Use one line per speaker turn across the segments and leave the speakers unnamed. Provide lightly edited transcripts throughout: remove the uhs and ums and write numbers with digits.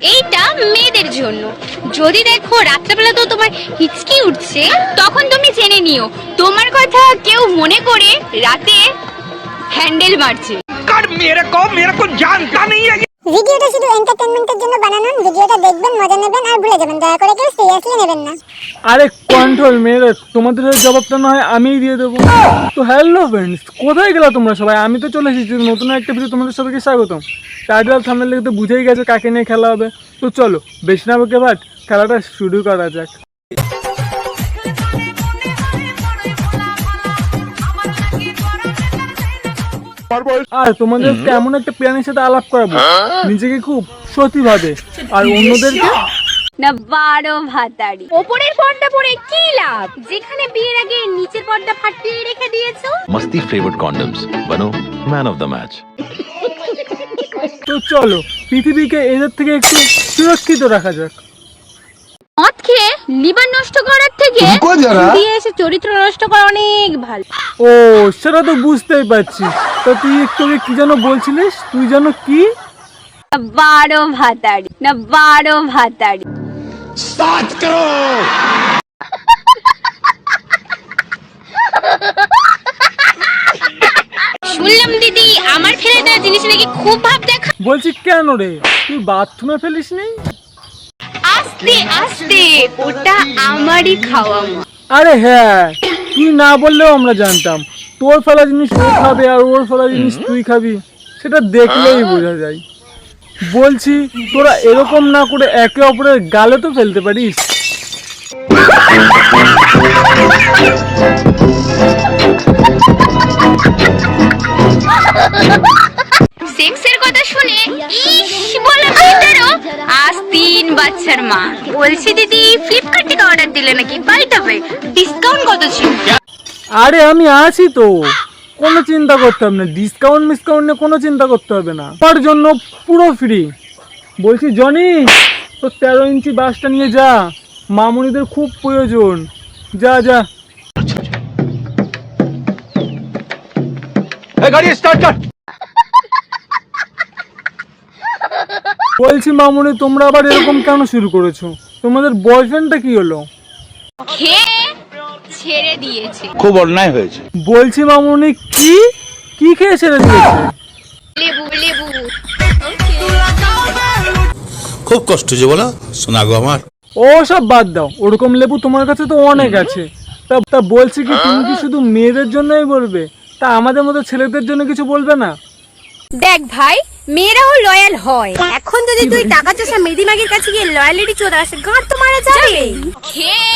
এইটা মেয়েদের জন্য। যদি দেখো রাত্রেবেলা তো তোমার হিচকি উঠছে, তখন তুমি জেনে নিও তোমার কথা কেউ মনে করে রাতে হ্যান্ডেল মারছে।
मेरे को जानता नहीं है।
ভিডিওটা শুধু এন্টারটেইনমেন্টের জন্য বানানো। ভিডিওটা দেখবেন, মজা নেবেন আর ভুলে যাবেন। দয়া করে কেউ সিরিয়াসলি নেবেন না।
আরে কন্ট্রোল মেরে, তোমাদের জবাবটা না হয় আমিই দিয়ে দেবো। তো হ্যালো ফ্রেন্ডস, কোথায় গেলা তোমরা সবাই? আমি তো চলে এসেছি নতুন একটা ভিডিও, তোমাদের সবাইকে স্বাগতম। টাইটেল থাম্বনেল দেখে তো বুঝেই গেছে কাকে নিয়ে খেলা হবে। তো চলো বেশি না বকে বাট খেলাটা শুরু করা যাক। আর তোমাদের এমন একটা প্ল্যানের সাথে আলাপ করাবো নিজেকে খুব সতী ভাবে আর অন্যদেরকে
না বারো ভাতারি। ওপরের পর্দা পরে কি লাভ, যেখানে বিয়ের আগে নিচের পর্দা ফাটিয়ে রেখে দিয়েছো।
मस्ती फ्लेवर्ड कॉन्डम्स बनो मैन ऑफ द मैच।
তো চলো পৃথিবীকে এদের থেকে একটু সুরক্ষিত রাখা যাক।
মদ খেয়ে লিভার নষ্ট করার থেকে দিয়ে এসে চরিত্র নষ্ট করা অনেক ভালো।
ও সেটা তো বুঝতেই পারছি। তো তুই একটু কি যেন বলছিলিস? তুই যেন কি?
বারো ভাতারি না বারো ভাতারি।
स्टार्ट करो।
শুনলাম দিদি আমার ফেলে দেওয়া জিনিস নাকি খুব ভাব দেখা।
বলছি কেন রে, তুই বাথরুমে ফেলিস নি?
আস্তে আস্তে, ওটা আমারই খাওয়া।
আরে হ্যাঁ, তুই না বললেও আমরা জানতাম তোর ফেলা জিনিস ও খাবে আর ওর ফেলা জিনিস তুই খাবি, সেটা দেখলেই বোঝা যায়। বলছি তোরা এরকম না করে একে অপরের গালে তো ফেলতে পারিস।
সেক্সের কথা শুনে ইস বলে ভিতরও আজ 3 বাচ্চার মা। বলছি দিদি ফ্লিপকার্ট থেকে অর্ডার দিলে নাকি? বাড়িতে ডিসকাউন্ট কত ছিল?
আরে আমি আছি তো, কোনো চিন্তা করতে হবে না। ডিসকাউন্ট মিসকাউন্ট নিয়ে কোনো চিন্তা করতে হবে না, তার জন্য পুরো ফ্রি। বলছি জনি, তো 13 ইঞ্চি বাসটা নিয়ে যা, মামুনিদের খুব প্রয়োজন। যা যা।
गाड़ी स्टार्ट कर।
বলছি মামুনি, তোমরা আবার এরকম কেন শুরু করেছো? তোমাদের বয়ফ্রেন্ডটা কি হলো?
খেয়ে ছেড়ে দিয়েছে।
खूब अन्याय হয়েছে।
বলছি মামুনি, কি কি খেয়ে ছেড়ে দিয়েছে?
লেবু লেবু।
খুব কষ্ট যে বলো শোনা গো আমার।
ও সব বাদ দাও, ওরকম লেবু তোমার কাছে তো অনেক আছে। তা বলছি কি, তুমি কি শুধু মেয়েদের জন্যই বলবে? তা আমাদের মতো ছেলেদের জন্য কিছু বলবে না?
দেখ ভাই, মেয়েরাও লয়াল হয়। এখন যদি তুই টাকা চোষা মেদিমাগির কাছে গিয়ে লয়ালিটি চোদাস, গাঁট তো মারা যাবে। খেয়ে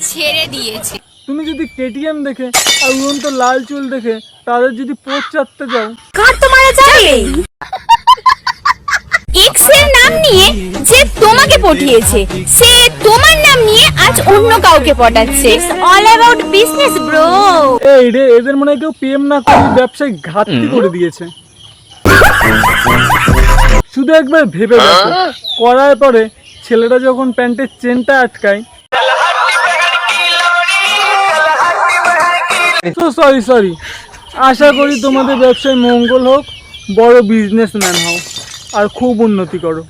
ছেড়ে দিয়েছে।
তুমি যদি কেটিএম দেখে আর উড়ন্ত লাল চুল দেখে তাদের যদি পোস্ট চাপতে যাও,
গাঁট তো মারা যাবে। এক্স এর নাম নিয়ে যে তোমাকে পটিয়েছে, সে তোমার নাম নিয়ে আজ অন্য কাউকে পটাচ্ছে। All about business bro.
এই রে, এদের মনে হয় কেউ প্রেম না করে ব্যবসায় ঘাটতি করে দিয়েছে। শুধু একবার ভেবে দেখো, করার পরে ছেলেটা যখন প্যান্টের চেনটা আটকায়, সরি, আশা করি তোমাদের ব্যবসায় মঙ্গল হোক, বড় বিজনেসম্যান হও আর খুব উন্নতি করো।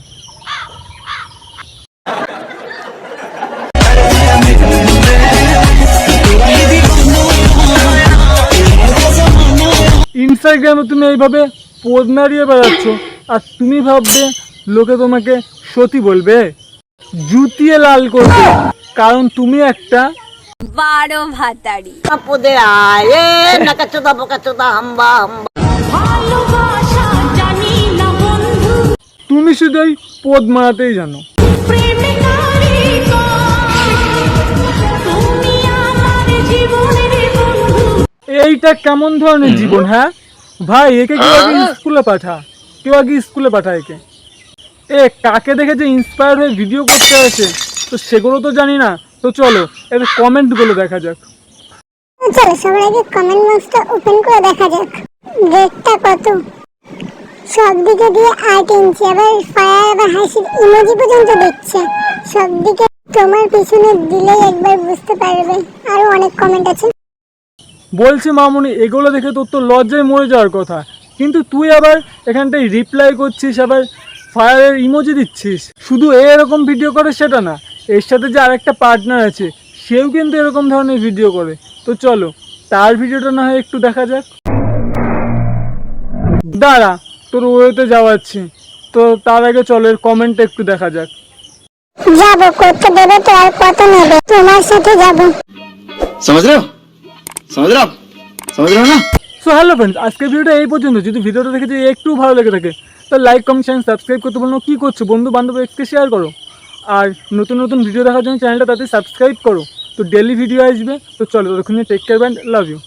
ইনস্টাগ্রামে তুমি এইভাবে পোজ নাড়িয়ে বেড়াচ্ছ আর তুমি ভাববে লোকে তোমাকে সতী বলবে, জুতিয়ে লাল করবে, কারণ তুমি একটা
বারো ভাতারি।
তুমি শুধু ওই পোদ মারাতেই জানো। এইটা কেমন ধরনের জীবন? হ্যাঁ ভাই, একে কেউ আগে স্কুলে পাঠা, একে। কাকে দেখে যে ইন্সপায়ার হয়ে ভিডিও করতে আছে, তো সেগুলো তো জানি না। তো চলো এর কমেন্ট গুলো দেখা যাক।
চলো সবার আগে কমেন্ট বক্সটা ওপেন করে দেখা যাক রেটটা কত। সব দিকে দিয়ে 8 ইঞ্চি, আবার ফায়ার আবার হাসির ইমোজি পর্যন্ত দিচ্ছে। সব দিকে তোমার পিছনে দিলেই একবার বুঝতে পারবে। আরো অনেক কমেন্ট আছে।
বলছি মামুনি, এগুলো দেখে তোর তো লজ্জায় মরে যাওয়ার কথা, কিন্তু তুই আবার এখানটায় রিপ্লাই করছিস, আবার ফায়ারের ইমোজি দিচ্ছিস। শুধু এরকম ভিডিও করে সেটা না, এর সাথে যে আরেকটা পার্টনার আছে সেও কিন্তু এরকম ধরনের ভিডিও করে। তো চলো তার ভিডিওটা না হয় একটু দেখা যাক। দাঁড়া, তোর ওয়েতে যাওয়াচ্ছি, তো তার আগে চলো এর কমেন্টটা একটু দেখা যাক।
যাবো, করতে দেবে তো আর কত নেবে, তোমার সাথে যাবো।
समझ रहे हो समझ रहे हो आप समझ रहे हो ना।
সো হ্যালো ফ্রেন্ডস, আজকের ভিডিওটা এই পর্যন্ত। যদি ভিডিওটা দেখে যদি একটু ভালো লেগে থাকে তো লাইক, কমেন্ট, চ্যানেল সাবস্ক্রাইব করতে বলবো। কী করছো, বন্ধু বান্ধব এক্সকে শেয়ার করো। আর নতুন নতুন ভিডিও দেখার জন্য চ্যানেলটা তাতে সাবস্ক্রাইব করো। তো ডেলি ভিডিও আসবে। তো চলো, ততক্ষণে take care and love you.